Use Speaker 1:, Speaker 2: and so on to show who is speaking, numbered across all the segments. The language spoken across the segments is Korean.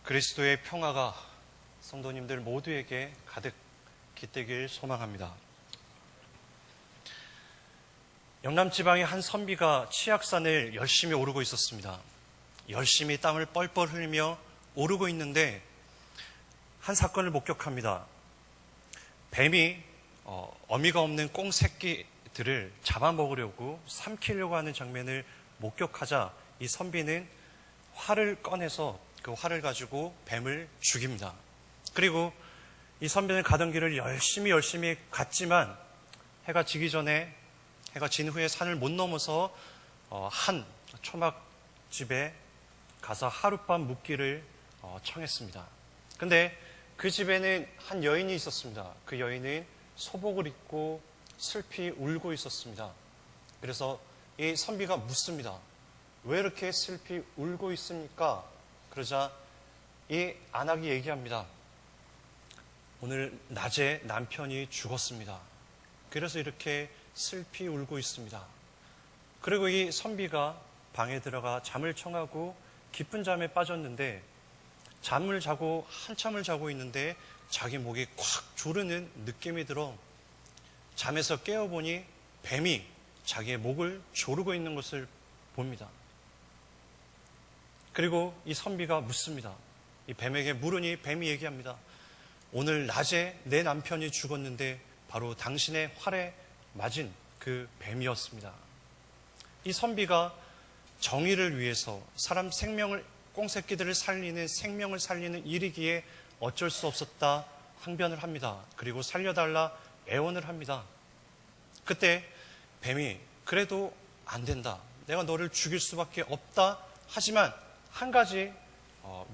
Speaker 1: 그리스도의 평화가 성도님들 모두에게 가득 깃들길 소망합니다. 영남지방의 한 선비가 치악산을 열심히 오르고 있었습니다. 열심히 땀을 뻘뻘 흘리며 오르고 있는데 한 사건을 목격합니다. 뱀이 어미가 없는 꽁 새끼들을 잡아먹으려고 삼키려고 하는 장면을 목격하자 이 선비는 활을 꺼내서 그 활을 가지고 뱀을 죽입니다. 그리고 이 선비는 가던 길을 열심히 갔지만 해가 지기 전에, 해가 진 후에 산을 못 넘어서 한 초막집에 가서 하룻밤 묵기를 청했습니다. 근데 그 집에는 한 여인이 있었습니다. 그 여인은 소복을 입고 슬피 울고 있었습니다. 그래서 이 선비가 묻습니다. 왜 이렇게 슬피 울고 있습니까? 그러자 이 안악이 얘기합니다. 오늘 낮에 남편이 죽었습니다. 그래서 이렇게 슬피 울고 있습니다. 그리고 이 선비가 방에 들어가 잠을 청하고 깊은 잠에 빠졌는데 한참을 자고 있는데 자기 목이 콱 조르는 느낌이 들어 잠에서 깨어보니 뱀이 자기의 목을 조르고 있는 것을 봅니다. 그리고 이 선비가 묻습니다. 이 뱀에게 물으니 뱀이 얘기합니다. 오늘 낮에 내 남편이 죽었는데 바로 당신의 활에 맞은 그 뱀이었습니다. 이 선비가 정의를 위해서 사람 생명을, 꽁새끼들을 살리는 생명을 살리는 일이기에 어쩔 수 없었다 항변을 합니다. 그리고 살려달라 애원을 합니다. 그때 뱀이 그래도 안 된다. 내가 너를 죽일 수밖에 없다. 하지만 한 가지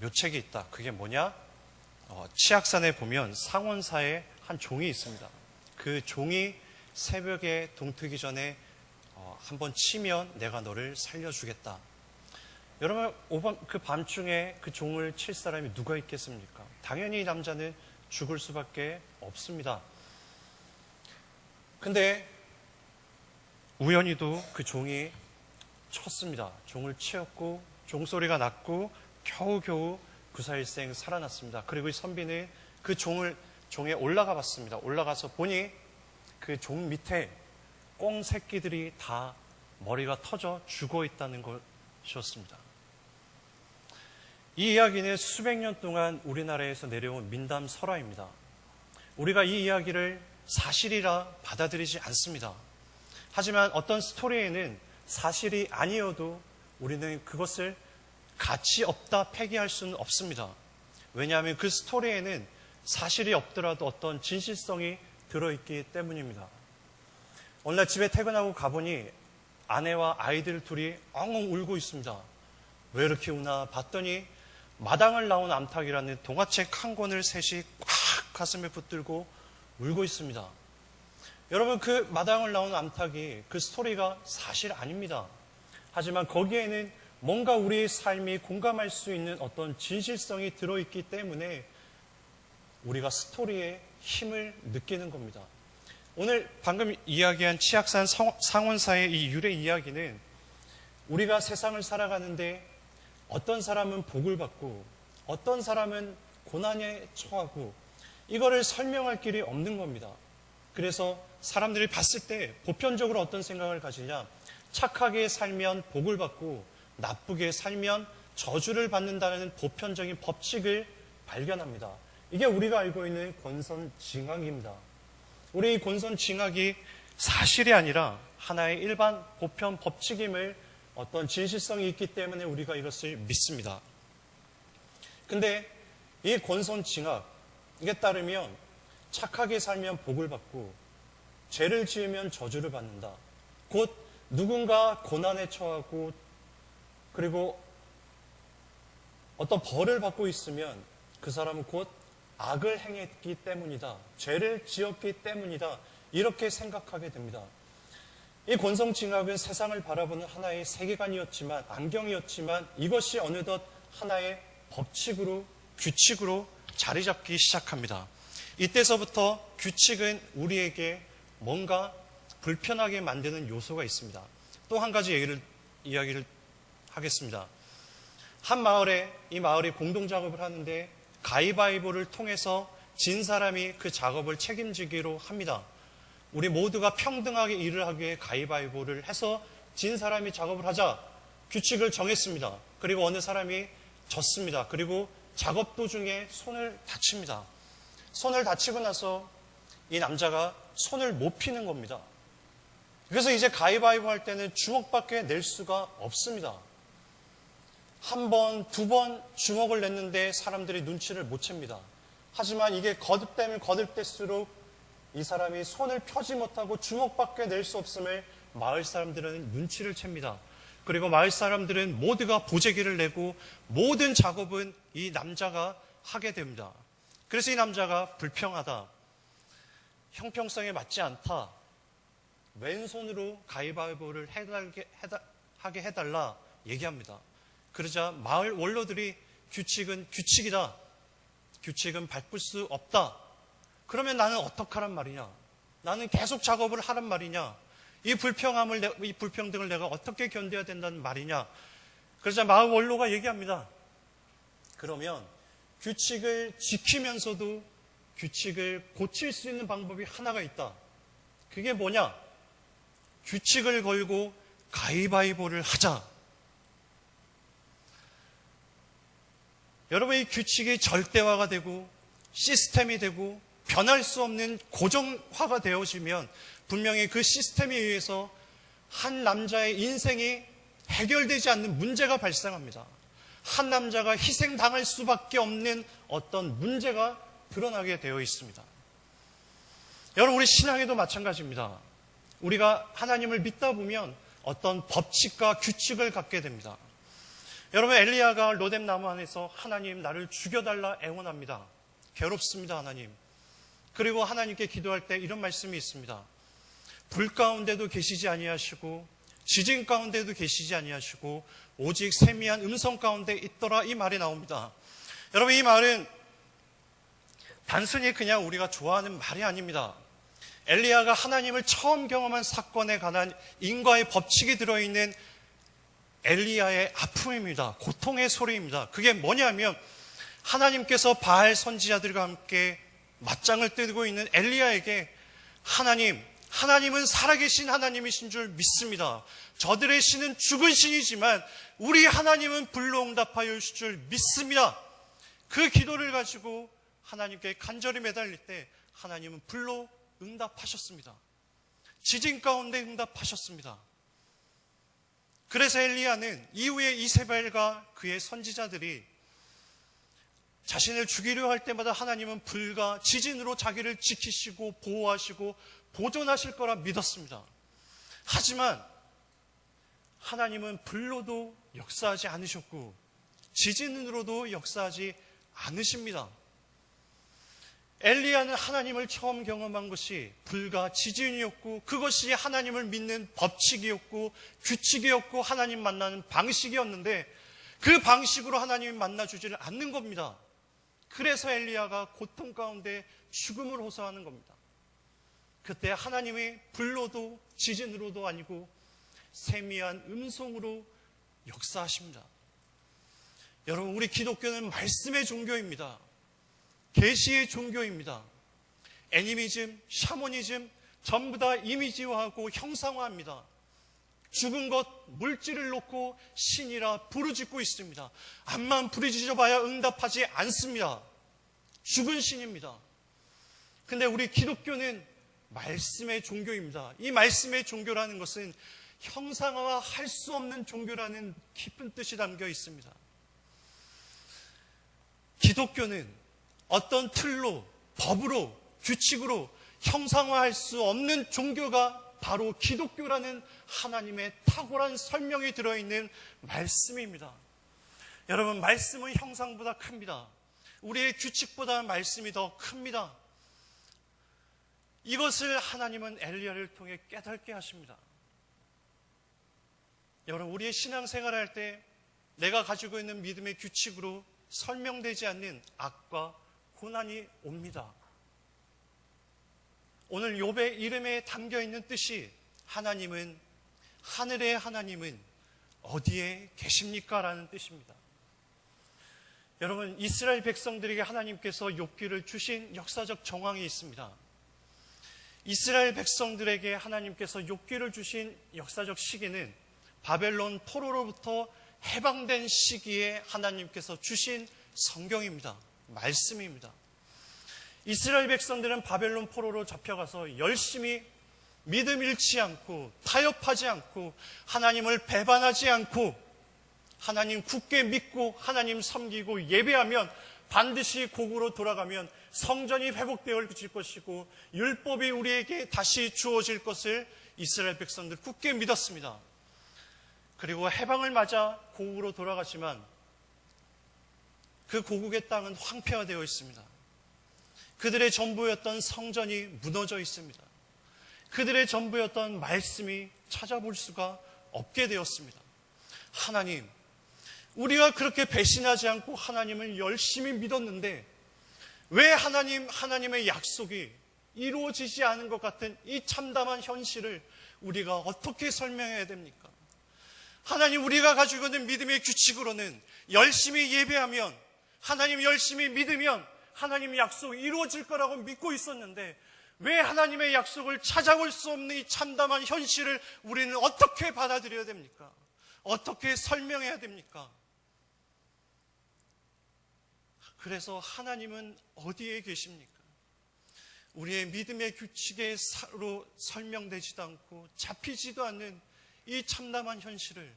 Speaker 1: 묘책이 있다. 그게 뭐냐? 치악산에 보면 상원사에 한 종이 있습니다. 그 종이 새벽에 동트기 전에 한번 치면 내가 너를 살려주겠다. 여러분, 그 밤중에 그 종을 칠 사람이 누가 있겠습니까? 당연히 이 남자는 죽을 수밖에 없습니다. 근데 우연히도 그 종이 쳤습니다. 종을 치었고 종소리가 났고 겨우겨우 구사일생 살아났습니다. 그리고 이 선비는 그 종에 올라가 봤습니다. 올라가서 보니 그 종 밑에 꽁 새끼들이 다 머리가 터져 죽어 있다는 것이었습니다. 이 이야기는 수백 년 동안 우리나라에서 내려온 민담 설화입니다. 우리가 이 이야기를 사실이라 받아들이지 않습니다. 하지만 어떤 스토리에는 사실이 아니어도 우리는 그것을 가치 없다 폐기할 수는 없습니다. 왜냐하면 그 스토리에는 사실이 없더라도 어떤 진실성이 들어있기 때문입니다. 어느 날 집에 퇴근하고 가보니 아내와 아이들 둘이 엉엉 울고 있습니다. 왜 이렇게 우나 봤더니 마당을 나온 암탉이라는 동화책 한 권을 셋이 꽉 가슴에 붙들고 울고 있습니다. 여러분, 그 마당을 나온 암탉이 그 스토리가 사실 아닙니다. 하지만 거기에는 뭔가 우리의 삶이 공감할 수 있는 어떤 진실성이 들어있기 때문에 우리가 스토리에 힘을 느끼는 겁니다. 오늘 방금 이야기한 치악산 상원사의 이 유래 이야기는 우리가 세상을 살아가는데 어떤 사람은 복을 받고 어떤 사람은 고난에 처하고 이거를 설명할 길이 없는 겁니다. 그래서 사람들이 봤을 때 보편적으로 어떤 생각을 가지냐? 착하게 살면 복을 받고 나쁘게 살면 저주를 받는다는 보편적인 법칙을 발견합니다. 이게 우리가 알고 있는 권선징악입니다. 우리 이 권선징악이 사실이 아니라 하나의 일반 보편 법칙임을 어떤 진실성이 있기 때문에 우리가 이것을 믿습니다. 근데 이 권선징악에 따르면 착하게 살면 복을 받고 죄를 지으면 저주를 받는다. 곧 누군가 고난에 처하고 그리고 어떤 벌을 받고 있으면 그 사람은 곧 악을 행했기 때문이다. 죄를 지었기 때문이다. 이렇게 생각하게 됩니다. 이 권선징악은 세상을 바라보는 하나의 세계관이었지만, 안경이었지만 이것이 어느덧 하나의 법칙으로, 규칙으로 자리 잡기 시작합니다. 이때서부터 규칙은 우리에게 뭔가 불편하게 만드는 요소가 있습니다. 또 한 가지 이야기를 하겠습니다. 한 마을에 이 마을이 공동작업을 하는데 가위바위보를 통해서 진 사람이 그 작업을 책임지기로 합니다. 우리 모두가 평등하게 일을 하기 위해 가위바위보를 해서 진 사람이 작업을 하자 규칙을 정했습니다. 그리고 어느 사람이 졌습니다. 그리고 작업 도중에 손을 다칩니다. 손을 다치고 나서 이 남자가 손을 못 피는 겁니다. 그래서 이제 가위바위보 할 때는 주먹밖에 낼 수가 없습니다. 한 번, 두 번 주먹을 냈는데 사람들이 눈치를 못 챕니다. 하지만 이게 거듭되면 거듭될수록 이 사람이 손을 펴지 못하고 주먹밖에 낼 수 없음을 마을 사람들은 눈치를 챕니다. 그리고 마을 사람들은 모두가 보재기를 내고 모든 작업은 이 남자가 하게 됩니다. 그래서 이 남자가 불평하다, 형평성에 맞지 않다, 왼손으로 가위바위보를 하게 해달라 얘기합니다. 그러자 마을 원로들이 규칙은 규칙이다, 규칙은 바꿀 수 없다. 그러면 나는 어떡하란 말이냐? 나는 계속 작업을 하란 말이냐? 이 불평등을 내가 어떻게 견뎌야 된다는 말이냐? 그러자 마을 원로가 얘기합니다. 그러면 규칙을 지키면서도 규칙을 고칠 수 있는 방법이 하나가 있다. 그게 뭐냐? 규칙을 걸고 가위바위보를 하자. 여러분, 이 규칙이 절대화가 되고 시스템이 되고 변할 수 없는 고정화가 되어지면 분명히 그 시스템에 의해서 한 남자의 인생이 해결되지 않는 문제가 발생합니다. 한 남자가 희생당할 수밖에 없는 어떤 문제가 드러나게 되어 있습니다. 여러분, 우리 신앙에도 마찬가지입니다. 우리가 하나님을 믿다 보면 어떤 법칙과 규칙을 갖게 됩니다. 여러분, 엘리야가 로뎀 나무 안에서 하나님 나를 죽여달라 애원합니다. 괴롭습니다, 하나님. 그리고 하나님께 기도할 때 이런 말씀이 있습니다. 불 가운데도 계시지 아니하시고 지진 가운데도 계시지 아니하시고 오직 세미한 음성 가운데 있더라, 이 말이 나옵니다. 여러분, 이 말은 단순히 그냥 우리가 좋아하는 말이 아닙니다. 엘리야가 하나님을 처음 경험한 사건에 관한 인과의 법칙이 들어있는 엘리야의 아픔입니다. 고통의 소리입니다. 그게 뭐냐면 하나님께서 바알 선지자들과 함께 맞짱을 뜨고 있는 엘리야에게 하나님은 살아계신 하나님이신 줄 믿습니다. 저들의 신은 죽은 신이지만 우리 하나님은 불로 응답하여 주실 줄 믿습니다. 그 기도를 가지고 하나님께 간절히 매달릴 때 하나님은 불로 응답하셨습니다. 지진 가운데 응답하셨습니다. 그래서 엘리야는 이후에 이세벨과 그의 선지자들이 자신을 죽이려 할 때마다 하나님은 불과 지진으로 자기를 지키시고 보호하시고 보존하실 거라 믿었습니다. 하지만 하나님은 불로도 역사하지 않으셨고 지진으로도 역사하지 않으십니다. 엘리야는 하나님을 처음 경험한 것이 불과 지진이었고 그것이 하나님을 믿는 법칙이었고 규칙이었고 하나님 만나는 방식이었는데 그 방식으로 하나님이 만나주지를 않는 겁니다. 그래서 엘리야가 고통 가운데 죽음을 호소하는 겁니다. 그때 하나님이 불로도 지진으로도 아니고 세미한 음성으로 역사하십니다. 여러분, 우리 기독교는 말씀의 종교입니다. 계시의 종교입니다. 애니미즘, 샤머니즘 전부 다 이미지화하고 형상화합니다. 죽은 것, 물질을 놓고 신이라 부르짖고 있습니다. 암만 부르짖어봐야 응답하지 않습니다. 죽은 신입니다. 근데 우리 기독교는 말씀의 종교입니다. 이 말씀의 종교라는 것은 형상화할 수 없는 종교라는 깊은 뜻이 담겨 있습니다. 기독교는 어떤 틀로, 법으로, 규칙으로 형상화할 수 없는 종교가 바로 기독교라는 하나님의 탁월한 설명이 들어있는 말씀입니다. 여러분, 말씀은 형상보다 큽니다. 우리의 규칙보다 말씀이 더 큽니다. 이것을 하나님은 엘리야를 통해 깨닫게 하십니다. 여러분, 우리의 신앙생활을 할 때 내가 가지고 있는 믿음의 규칙으로 설명되지 않는 악과 고난이 옵니다. 오늘 욥의 이름에 담겨있는 뜻이 하나님은, 하늘의 하나님은 어디에 계십니까? 라는 뜻입니다. 여러분, 이스라엘 백성들에게 하나님께서 욥기를 주신 역사적 정황이 있습니다. 이스라엘 백성들에게 하나님께서 욥기를 주신 역사적 시기는 바벨론 포로로부터 해방된 시기에 하나님께서 주신 성경입니다. 말씀입니다. 이스라엘 백성들은 바벨론 포로로 잡혀가서 열심히 믿음 잃지 않고 타협하지 않고 하나님을 배반하지 않고 하나님 굳게 믿고 하나님 섬기고 예배하면 반드시 고국으로 돌아가면 성전이 회복되어질 것이고 율법이 우리에게 다시 주어질 것을 이스라엘 백성들 굳게 믿었습니다. 그리고 해방을 맞아 고국으로 돌아가지만 그 고국의 땅은 황폐화되어 있습니다. 그들의 전부였던 성전이 무너져 있습니다. 그들의 전부였던 말씀이 찾아볼 수가 없게 되었습니다. 하나님, 우리가 그렇게 배신하지 않고 하나님을 열심히 믿었는데 왜 하나님의 약속이 이루어지지 않은 것 같은 이 참담한 현실을 우리가 어떻게 설명해야 됩니까? 하나님, 우리가 가지고 있는 믿음의 규칙으로는 열심히 예배하면, 하나님 열심히 믿으면 하나님의 약속이 이루어질 거라고 믿고 있었는데 왜 하나님의 약속을 찾아볼 수 없는 이 참담한 현실을 우리는 어떻게 받아들여야 됩니까? 어떻게 설명해야 됩니까? 그래서 하나님은 어디에 계십니까? 우리의 믿음의 규칙으로 설명되지도 않고 잡히지도 않는 이 참담한 현실을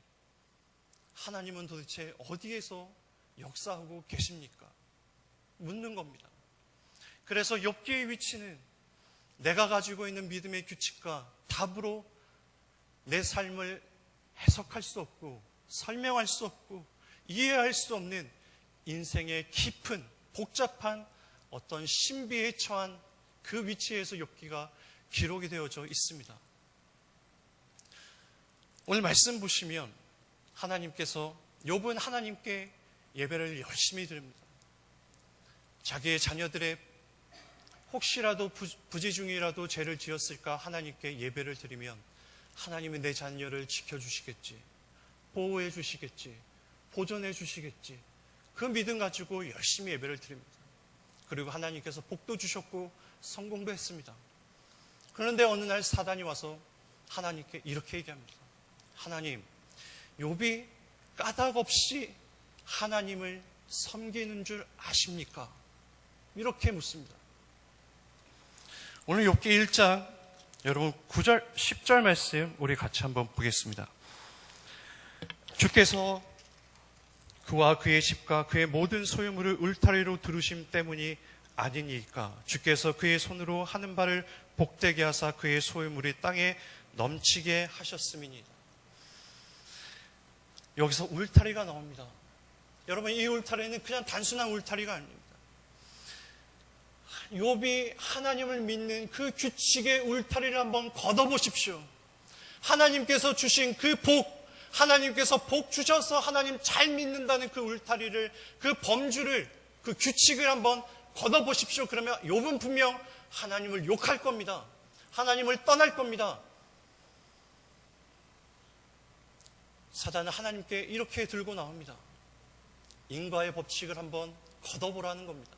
Speaker 1: 하나님은 도대체 어디에서 역사하고 계십니까? 묻는 겁니다. 그래서 욥기의 위치는 내가 가지고 있는 믿음의 규칙과 답으로 내 삶을 해석할 수 없고 설명할 수 없고 이해할 수 없는 인생의 깊은 복잡한 어떤 신비에 처한 그 위치에서 욥기가 기록이 되어져 있습니다. 오늘 말씀 보시면 하나님께서 욥은 하나님께 예배를 열심히 드립니다. 자기의 자녀들의 혹시라도 부지 중이라도 죄를 지었을까 하나님께 예배를 드리면 하나님은 내 자녀를 지켜주시겠지, 보호해 주시겠지, 보존해 주시겠지, 그 믿음 가지고 열심히 예배를 드립니다. 그리고 하나님께서 복도 주셨고 성공도 했습니다. 그런데 어느 날 사단이 와서 하나님께 이렇게 얘기합니다. 하나님, 욥이 까닭없이 하나님을 섬기는 줄 아십니까? 이렇게 묻습니다. 오늘 욥기 1장 여러분 9절 10절 말씀 우리 같이 한번 보겠습니다. 주께서 그와 그의 집과 그의 모든 소유물을 울타리로 두르심 때문이 아니니까 주께서 그의 손으로 하는 바를 복되게 하사 그의 소유물이 땅에 넘치게 하셨음이니이다. 여기서 울타리가 나옵니다. 여러분, 이 울타리는 그냥 단순한 울타리가 아닙니다. 욥이 하나님을 믿는 그 규칙의 울타리를 한번 걷어보십시오. 하나님께서 주신 그 복, 하나님께서 복 주셔서 하나님 잘 믿는다는 그 울타리를, 그 범주를, 그 규칙을 한번 걷어보십시오. 그러면 욥은 분명 하나님을 욕할 겁니다. 하나님을 떠날 겁니다. 사단은 하나님께 이렇게 들고 나옵니다. 인과의 법칙을 한번 걷어보라는 겁니다.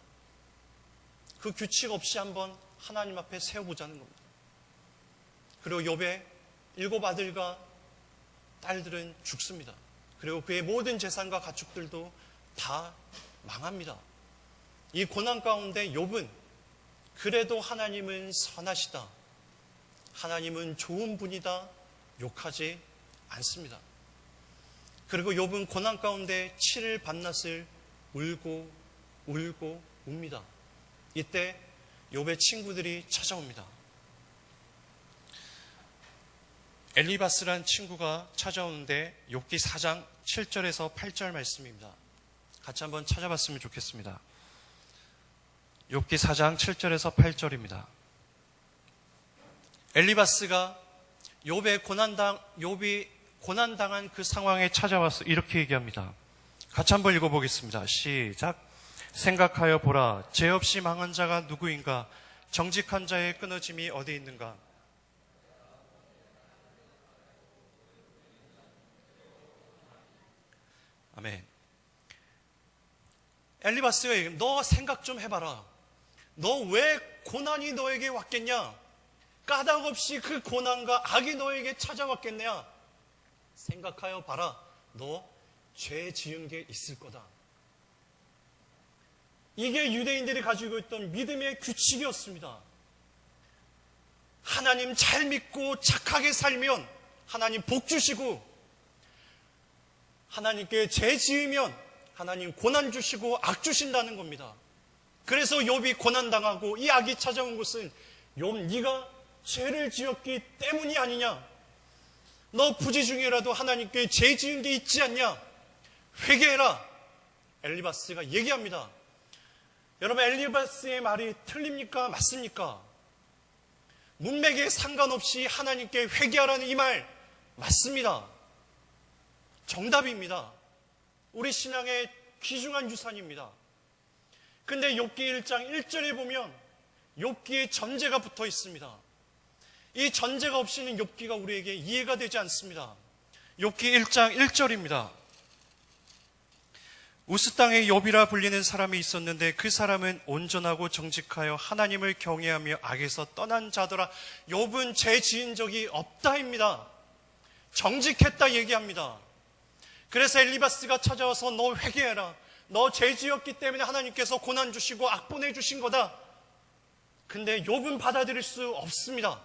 Speaker 1: 그 규칙 없이 한번 하나님 앞에 세워보자는 겁니다. 그리고 욥의 7 아들과 딸들은 죽습니다. 그리고 그의 모든 재산과 가축들도 다 망합니다. 이 고난 가운데 욥은 그래도 하나님은 선하시다, 하나님은 좋은 분이다 욕하지 않습니다. 그리고 욥은 고난 가운데 7일 밤낮을 울고 웁니다. 이때 욥의 친구들이 찾아옵니다. 엘리바스란 친구가 찾아오는데 욥기 4장 7절에서 8절 말씀입니다. 같이 한번 찾아봤으면 좋겠습니다. 욥기 4장 7절에서 8절입니다. 엘리바스가 욥이 고난당한 그 상황에 찾아와서 이렇게 얘기합니다. 같이 한번 읽어보겠습니다. 시작. 생각하여 보라, 죄 없이 망한 자가 누구인가? 정직한 자의 끊어짐이 어디 있는가? 아멘. 엘리바스가 얘기해, 너 생각 좀 해봐라. 너 왜 고난이 너에게 왔겠냐? 까닭 없이 그 고난과 악이 너에게 찾아왔겠냐? 생각하여 봐라. 너 죄 지은 게 있을 거다. 이게 유대인들이 가지고 있던 믿음의 규칙이었습니다. 하나님 잘 믿고 착하게 살면 하나님 복 주시고, 하나님께 죄 지으면 하나님 고난 주시고 악 주신다는 겁니다. 그래서 욥이 고난당하고 이 악이 찾아온 것은 욥 네가 죄를 지었기 때문이 아니냐? 너 부지 중에라도 하나님께 죄 지은 게 있지 않냐? 회개해라. 엘리바스가 얘기합니다. 여러분, 엘리바스의 말이 틀립니까? 맞습니까? 문맥에 상관없이 하나님께 회개하라는 이 말 맞습니다. 정답입니다. 우리 신앙의 귀중한 유산입니다. 근데 욥기 1장 1절에 보면 욥기의 전제가 붙어 있습니다. 이 전제가 없이는 욥기가 우리에게 이해가 되지 않습니다. 욥기 1장 1절입니다. 우스 땅에 욥이라 불리는 사람이 있었는데 그 사람은 온전하고 정직하여 하나님을 경외하며 악에서 떠난 자더라. 욥은 죄 지은 적이 없다입니다. 정직했다 얘기합니다. 그래서 엘리바스가 찾아와서 너 회개해라. 너 죄 지었기 때문에 하나님께서 고난 주시고 악 보내주신 거다. 근데 욥은 받아들일 수 없습니다.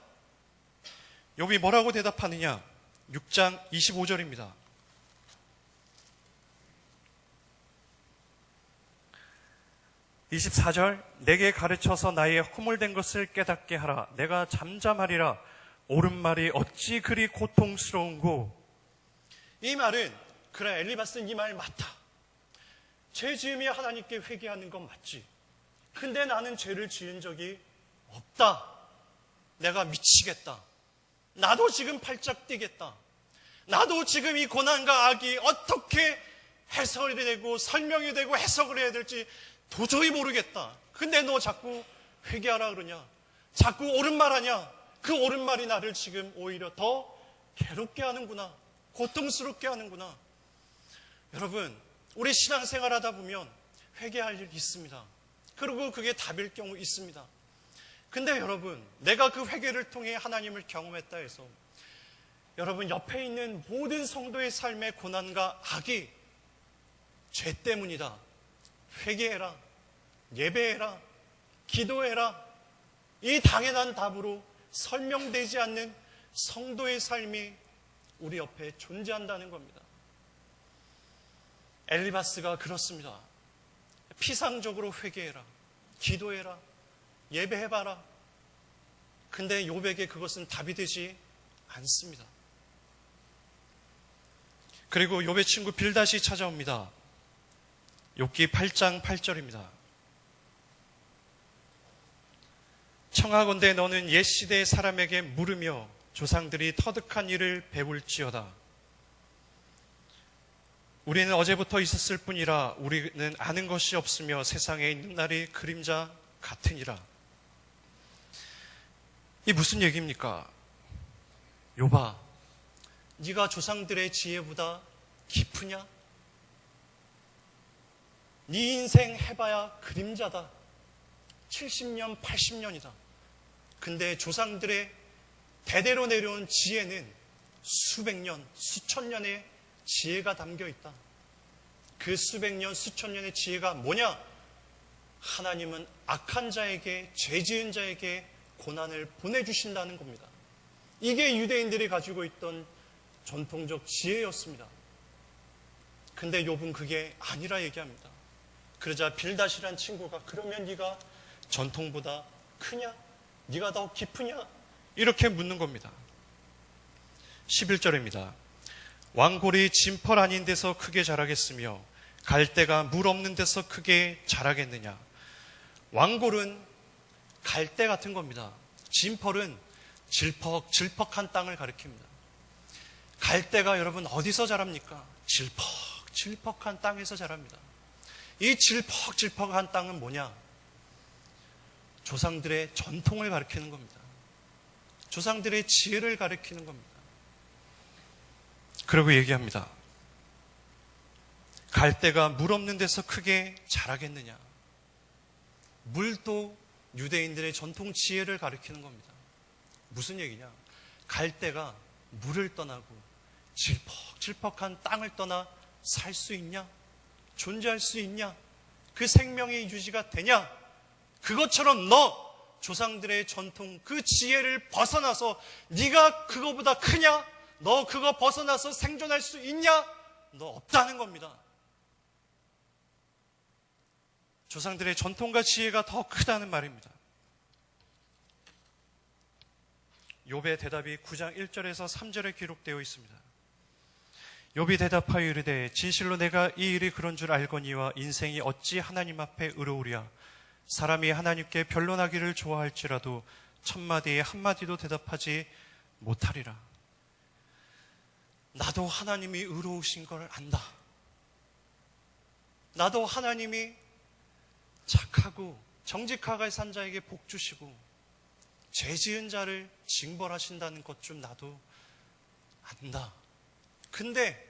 Speaker 1: 욥이 뭐라고 대답하느냐? 6장 25절입니다. 24절, 내게 가르쳐서 나의 허물된 것을 깨닫게 하라. 내가 잠잠하리라. 옳은 말이 어찌 그리 고통스러운고. 이 말은, 그래, 엘리바스는 이 말 맞다. 죄 지으며 하나님께 회개하는 건 맞지. 근데 나는 죄를 지은 적이 없다. 내가 미치겠다. 나도 지금 팔짝 뛰겠다. 나도 지금 이 고난과 악이 어떻게 해석이 되고 설명이 되고 해석을 해야 될지 도저히 모르겠다. 근데 너 자꾸 회개하라 그러냐? 자꾸 옳은 말 하냐? 그 옳은 말이 나를 지금 오히려 더 괴롭게 하는구나. 고통스럽게 하는구나. 여러분, 우리 신앙생활 하다 보면 회개할 일이 있습니다. 그리고 그게 답일 경우 있습니다. 근데 여러분, 내가 그 회개를 통해 하나님을 경험했다 해서 여러분 옆에 있는 모든 성도의 삶의 고난과 악이 죄 때문이다. 회개해라. 예배해라. 기도해라. 이 당연한 답으로 설명되지 않는 성도의 삶이 우리 옆에 존재한다는 겁니다. 엘리바스가 그렇습니다. 피상적으로 회개해라. 기도해라. 예배해봐라. 근데 욥에게 그것은 답이 되지 않습니다. 그리고 욥의 친구 빌닷이 찾아옵니다. 욥기 8장 8절입니다. 청하건대 너는 옛 시대의 사람에게 물으며 조상들이 터득한 일을 배울지어다. 우리는 어제부터 있었을 뿐이라 우리는 아는 것이 없으며 세상에 있는 날이 그림자 같으니라. 이 무슨 얘기입니까? 욥아, 네가 조상들의 지혜보다 깊으냐? 네 인생 해봐야 그림자다. 70년, 80년이다. 근데 조상들의 대대로 내려온 지혜는 수백 년, 수천 년의 지혜가 담겨 있다. 그 수백 년, 수천 년의 지혜가 뭐냐? 하나님은 악한 자에게, 죄 지은 자에게 고난을 보내주신다는 겁니다. 이게 유대인들이 가지고 있던 전통적 지혜였습니다. 근데 욥은 그게 아니라 얘기합니다. 그러자 빌닷이란 친구가 그러면 네가 전통보다 크냐? 네가 더 깊으냐? 이렇게 묻는 겁니다. 11절입니다. 왕골이 진펄 아닌 데서 크게 자라겠으며 갈대가 물 없는 데서 크게 자라겠느냐? 왕골은 갈대 같은 겁니다. 진펄은 질퍽질퍽한 땅을 가리킵니다. 갈대가 여러분 어디서 자랍니까? 질퍽질퍽한 땅에서 자랍니다. 이 질퍽질퍽한 땅은 뭐냐? 조상들의 전통을 가리키는 겁니다. 조상들의 지혜를 가리키는 겁니다. 그리고 얘기합니다. 갈대가 물 없는 데서 크게 자라겠느냐. 물도 유대인들의 전통 지혜를 가리키는 겁니다. 무슨 얘기냐? 갈대가 물을 떠나고 질퍽질퍽한 땅을 떠나 살 수 있냐? 존재할 수 있냐? 그 생명의 유지가 되냐? 그것처럼 너 조상들의 전통 그 지혜를 벗어나서 네가 그거보다 크냐? 너 그거 벗어나서 생존할 수 있냐? 너 없다는 겁니다. 조상들의 전통과 지혜가 더 크다는 말입니다. 욥의 대답이 9장 1절에서 3절에 기록되어 있습니다. 욥이 대답하여 이르되 진실로 내가 이 일이 그런 줄 알거니와 인생이 어찌 하나님 앞에 의로우랴. 사람이 하나님께 변론하기를 좋아할지라도 천마디에 한마디도 대답하지 못하리라. 나도 하나님이 의로우신 걸 안다. 나도 하나님이 착하고 정직하게 산 자에게 복 주시고 죄 지은 자를 징벌하신다는 것 좀 나도 안다. 근데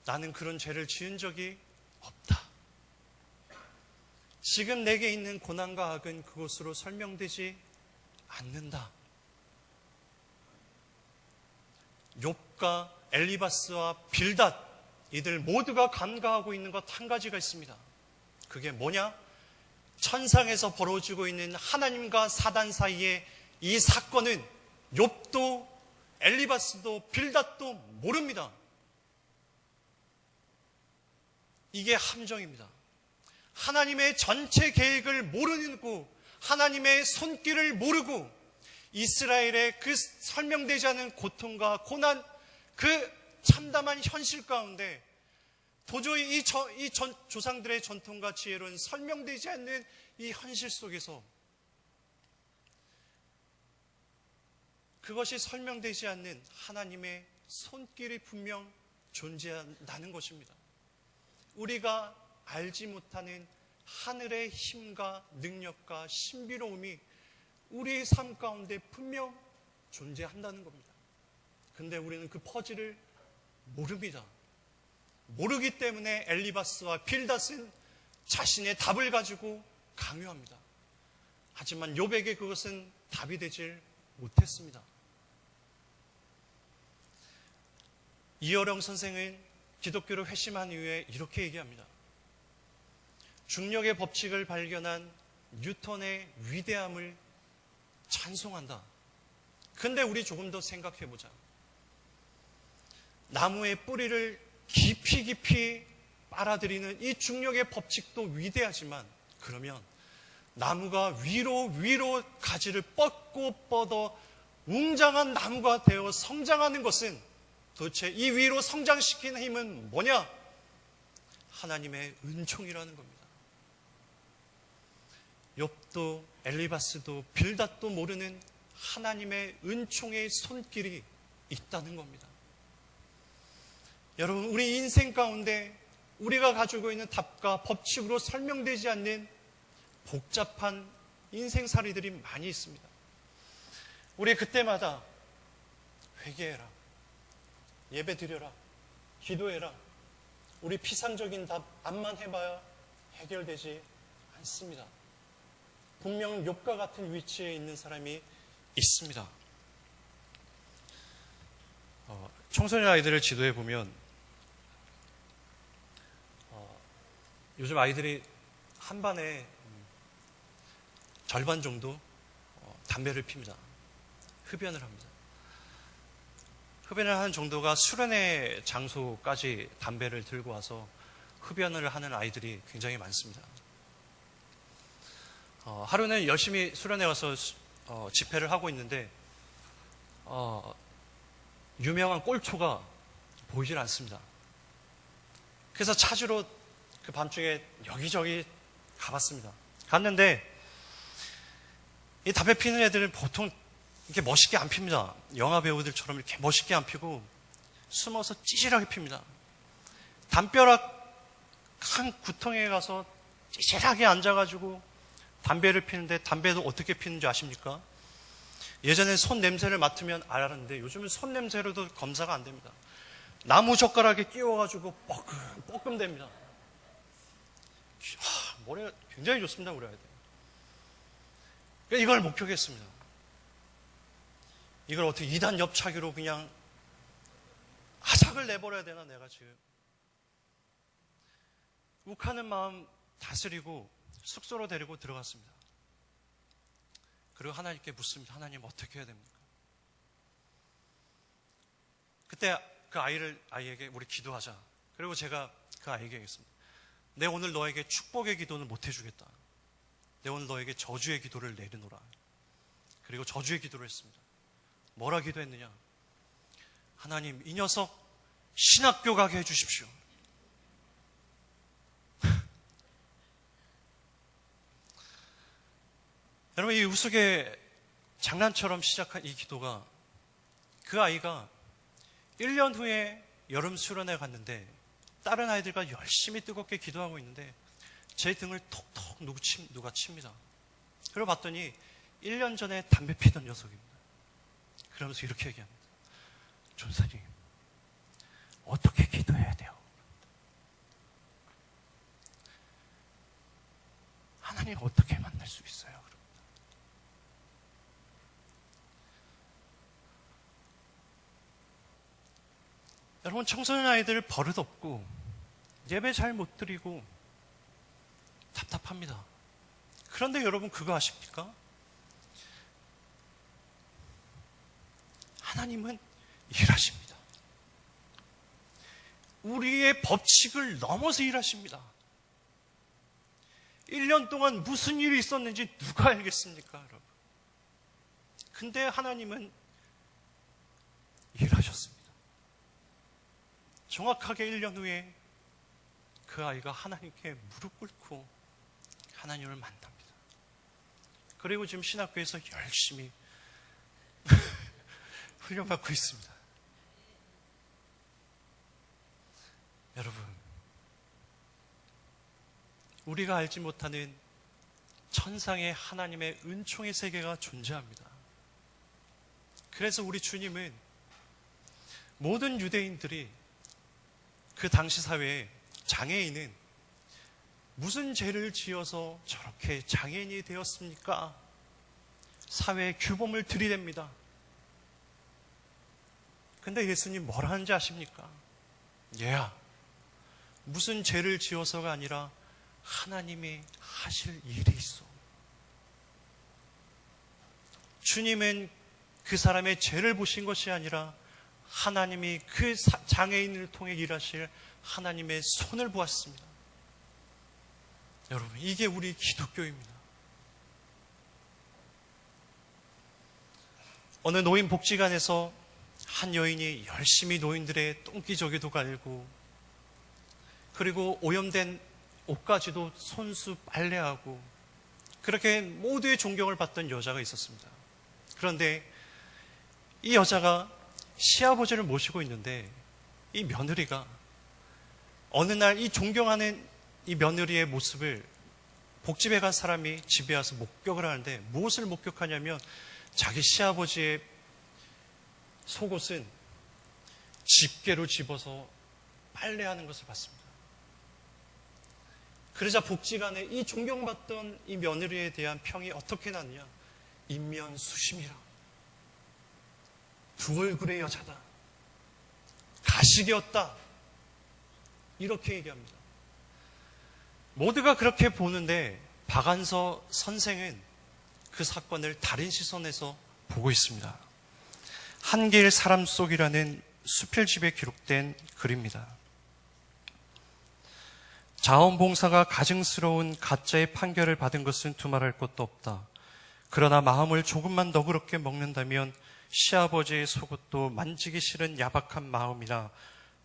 Speaker 1: 나는 그런 죄를 지은 적이 없다. 지금 내게 있는 고난과 악은 그것으로 설명되지 않는다. 욥과 엘리바스와 빌닷 이들 모두가 간과하고 있는 것 한 가지가 있습니다. 그게 뭐냐? 천상에서 벌어지고 있는 하나님과 사단 사이의 이 사건은 욥도 엘리바스도 빌닷도 모릅니다. 이게 함정입니다. 하나님의 전체 계획을 모르고 하나님의 손길을 모르고 이스라엘의 그 설명되지 않은 고통과 고난, 그 참담한 현실 가운데 도저히 이 조상들의 전통과 지혜로는 설명되지 않는 이 현실 속에서 그것이 설명되지 않는 하나님의 손길이 분명 존재한다는 것입니다. 우리가 알지 못하는 하늘의 힘과 능력과 신비로움이 우리의 삶 가운데 분명 존재한다는 겁니다. 근데 우리는 그 퍼즐을 모릅니다. 모르기 때문에 엘리바스와 빌닷은 자신의 답을 가지고 강요합니다. 하지만 욥에게 그것은 답이 되질 못했습니다. 이어령 선생은 기독교로 회심한 이후에 이렇게 얘기합니다. 중력의 법칙을 발견한 뉴턴의 위대함을 찬송한다. 근데 우리 조금 더 생각해보자. 나무의 뿌리를 깊이 빨아들이는 이 중력의 법칙도 위대하지만 그러면 나무가 위로 가지를 뻗고 뻗어 웅장한 나무가 되어 성장하는 것은 도대체 이 위로 성장시키는 힘은 뭐냐? 하나님의 은총이라는 겁니다. 욥도 엘리바스도 빌닷도 모르는 하나님의 은총의 손길이 있다는 겁니다. 여러분, 우리 인생 가운데 우리가 가지고 있는 답과 법칙으로 설명되지 않는 복잡한 인생살이들이 많이 있습니다. 우리 그때마다 회개해라, 예배 드려라, 기도해라. 우리 피상적인 답 암만 해봐야 해결되지 않습니다. 분명 욥과 같은 위치에 있는 사람이 있습니다. 청소년 아이들을 지도해 보면 요즘 아이들이 한 반에 절반 정도 담배를 핍니다. 흡연을 합니다. 흡연을 하는 정도가 수련회 장소까지 담배를 들고 와서 흡연을 하는 아이들이 굉장히 많습니다. 하루는 열심히 수련회 와서 집회를 하고 있는데 유명한 꼴초가 보이질 않습니다. 그래서 찾으러 그 밤중에 여기저기 가봤습니다. 갔는데 이 담배 피는 애들은 보통 이렇게 멋있게 안 핍니다. 영화 배우들처럼 이렇게 멋있게 안 피고 숨어서 찌질하게 핍니다. 담벼락 한 구덩이에 가서 찌질하게 앉아가지고 담배를 피는데 담배도 어떻게 피는지 아십니까? 예전에 손 냄새를 맡으면 알았는데 요즘은 손 냄새로도 검사가 안 됩니다. 나무 젓가락에 끼워가지고 뻐끔됩니다. 머리가 굉장히 좋습니다, 우리 아이들. 이걸 목표했습니다. 이걸 어떻게 2단 옆차기로 그냥 아작을 내버려야 되나, 내가 지금. 욱하는 마음 다스리고 숙소로 데리고 들어갔습니다. 그리고 하나님께 묻습니다. 하나님, 어떻게 해야 됩니까? 그때 그 아이에게 우리 기도하자. 그리고 제가 그 아이에게 했습니다. 내 오늘 너에게 축복의 기도는 못 해주겠다. 내 오늘 너에게 저주의 기도를 내리노라. 그리고 저주의 기도를 했습니다. 뭐라 기도했느냐? 하나님, 이 녀석 신학교 가게 해주십시오. 여러분, 이 우스개 장난처럼 시작한 이 기도가, 그 아이가 1년 후에 여름 수련회 갔는데 다른 아이들과 열심히 뜨겁게 기도하고 있는데 제 등을 톡톡 누가 칩니다. 그리고 봤더니 1년 전에 담배 피던 녀석입니다. 그러면서 이렇게 얘기합니다. 전사님, 어떻게 기도해야 돼요? 하나님 어떻게 만날 수 있어요? 여러분, 청소년 아이들 버릇없고 예배 잘 못 드리고 답답합니다. 그런데 여러분, 그거 아십니까? 하나님은 일하십니다. 우리의 법칙을 넘어서 일하십니다. 1년 동안 무슨 일이 있었는지 누가 알겠습니까, 여러분? 근데 하나님은 일하셨습니다. 정확하게 1년 후에 그 아이가 하나님께 무릎 꿇고 하나님을 만납니다. 그리고 지금 신학교에서 열심히 훈련받고 있습니다. 여러분, 우리가 알지 못하는 천상의 하나님의 은총의 세계가 존재합니다. 그래서 우리 주님은 모든 유대인들이 그 당시 사회에 장애인은 무슨 죄를 지어서 저렇게 장애인이 되었습니까? 사회의 규범을 들이댑니다. 근데 예수님 뭐라 하는지 아십니까? 얘야, 무슨 죄를 지어서가 아니라 하나님이 하실 일이 있어. 주님은 그 사람의 죄를 보신 것이 아니라 하나님이 그 장애인을 통해 일하실 하나님의 손을 보았습니다. 여러분, 이게 우리 기독교입니다. 어느 노인복지관에서 한 여인이 열심히 노인들의 똥기저귀도 갈고, 그리고 오염된 옷까지도 손수 빨래하고, 그렇게 모두의 존경을 받던 여자가 있었습니다. 그런데 이 여자가 시아버지를 모시고 있는데 이 며느리가 어느 날 이 존경하는 이 며느리의 모습을 복집에 간 사람이 집에 와서 목격을 하는데, 무엇을 목격하냐면 자기 시아버지의 속옷은 집게로 집어서 빨래하는 것을 봤습니다. 그러자 복지관에 이 존경받던 이 며느리에 대한 평이 어떻게 났냐? 인면수심이라, 두 얼굴의 여자다, 가식이었다, 이렇게 얘기합니다. 모두가 그렇게 보는데 박안서 선생은 그 사건을 다른 시선에서 보고 있습니다. 한길 사람 속이라는 수필집에 기록된 글입니다. 자원봉사가 가증스러운 가짜의 판결을 받은 것은 두말할 것도 없다. 그러나 마음을 조금만 너그럽게 먹는다면 시아버지의 속옷도 만지기 싫은 야박한 마음이나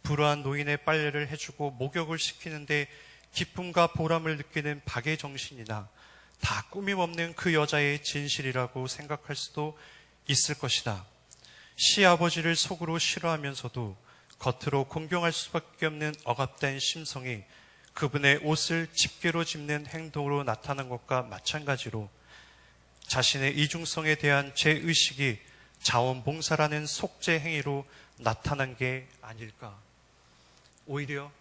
Speaker 1: 불우한 노인의 빨래를 해주고 목욕을 시키는데 기쁨과 보람을 느끼는 박의 정신이나 다 꾸밈없는 그 여자의 진실이라고 생각할 수도 있을 것이다. 시아버지를 속으로 싫어하면서도 겉으로 공경할 수밖에 없는 억압된 심성이 그분의 옷을 집게로 짚는 행동으로 나타난 것과 마찬가지로 자신의 이중성에 대한 죄의식이 자원봉사라는 속죄 행위로 나타난 게 아닐까 오히려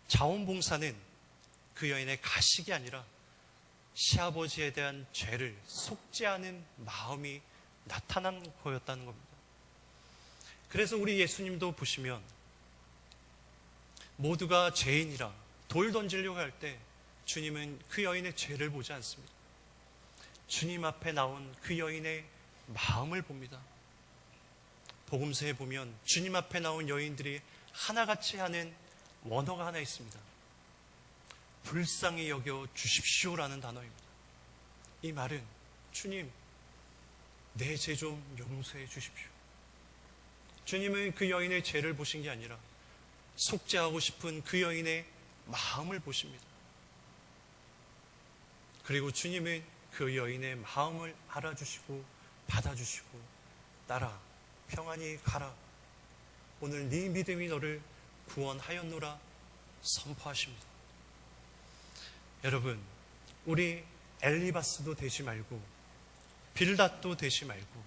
Speaker 1: 자원봉사는 그 여인의 가식이 아니라 시아버지에 대한 죄를 속죄하는 마음이 나타난 거였다는 겁니다. 그래서 우리 예수님도 보시면 모두가 죄인이라 돌 던지려고 할 때 주님은 그 여인의 죄를 보지 않습니다. 주님 앞에 나온 그 여인의 마음을 봅니다. 복음서에 보면 주님 앞에 나온 여인들이 하나같이 하는 원어가 하나 있습니다. 불쌍히 여겨 주십시오라는 단어입니다. 이 말은 주님, 내 죄 좀 용서해 주십시오. 주님은 그 여인의 죄를 보신 게 아니라 속죄하고 싶은 그 여인의 마음을 보십니다. 그리고 주님은 그 여인의 마음을 알아주시고 받아주시고 딸아 평안히 가라. 오늘 네 믿음이 너를 구원하였노라 선포하십니다. 여러분, 우리 엘리바스도 되지 말고 빌닷도 되지 말고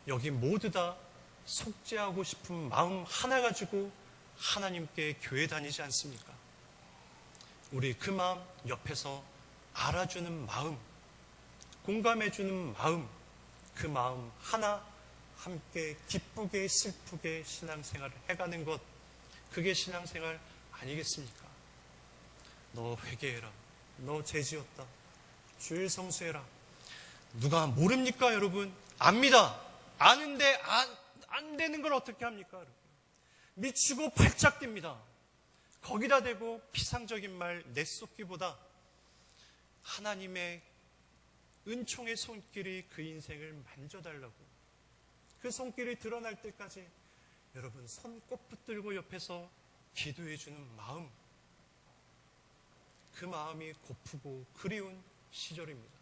Speaker 1: 여기 모두 다 속죄하고 싶은 마음 하나 가지고 하나님께 교회 다니지 않습니까? 우리 그 마음 옆에서 알아주는 마음, 공감해주는 마음, 그 마음 하나 함께 기쁘게 슬프게 신앙생활을 해가는 것, 그게 신앙생활 아니겠습니까? 너 회개해라. 너 죄지었다. 주일 성수해라. 누가 모릅니까, 여러분? 압니다. 아는데 안 되는 걸 어떻게 합니까, 여러분? 미치고 발작 뜁니다. 거기다 대고 피상적인 말 내쏟기보다 하나님의 은총의 손길이 그 인생을 만져달라고, 그 손길이 드러날 때까지 여러분 손꼽 붙들고 옆에서 기도해주는 마음, 그 마음이 고프고 그리운 시절입니다.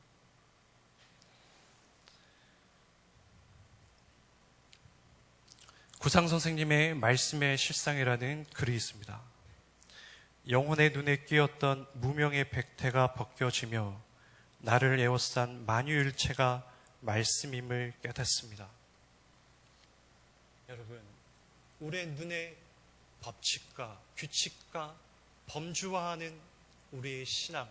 Speaker 1: 구상 선생님의 말씀의 실상이라는 글이 있습니다. 영혼의 눈에 끼었던 무명의 백태가 벗겨지며 나를 에워싼 만유일체가 말씀임을 깨닫습니다. 여러분, 우리의 눈에 법칙과 규칙과 범주화하는 우리의 신앙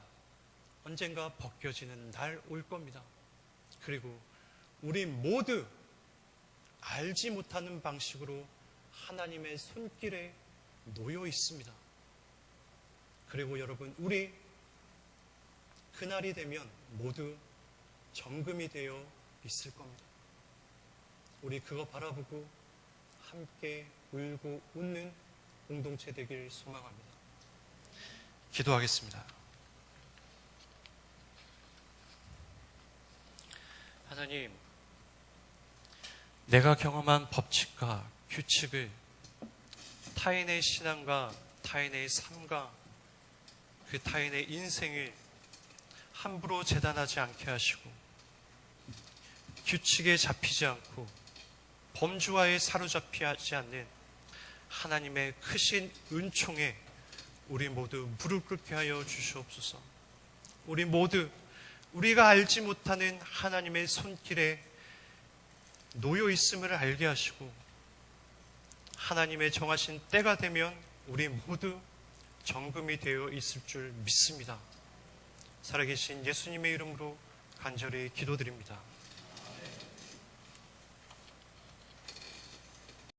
Speaker 1: 언젠가 벗겨지는 날 올 겁니다. 그리고 우리 모두 알지 못하는 방식으로 하나님의 손길에 놓여 있습니다. 그리고 여러분, 우리 그날이 되면 모두 정금이 되어 있을 겁니다. 우리 그거 바라보고 함께 울고 웃는 공동체 되길 소망합니다. 기도하겠습니다. 하나님, 내가 경험한 법칙과 규칙을 타인의 신앙과 타인의 삶과 그 타인의 인생을 함부로 재단하지 않게 하시고 규칙에 잡히지 않고 범주화에 사로잡히지 않는 하나님의 크신 은총에 우리 모두 무릎 꿇게 하여 주시옵소서. 우리 모두 우리가 알지 못하는 하나님의 손길에 놓여 있음을 알게 하시고 하나님의 정하신 때가 되면 우리 모두 정금이 되어 있을 줄 믿습니다. 살아계신 예수님의 이름으로 간절히 기도드립니다.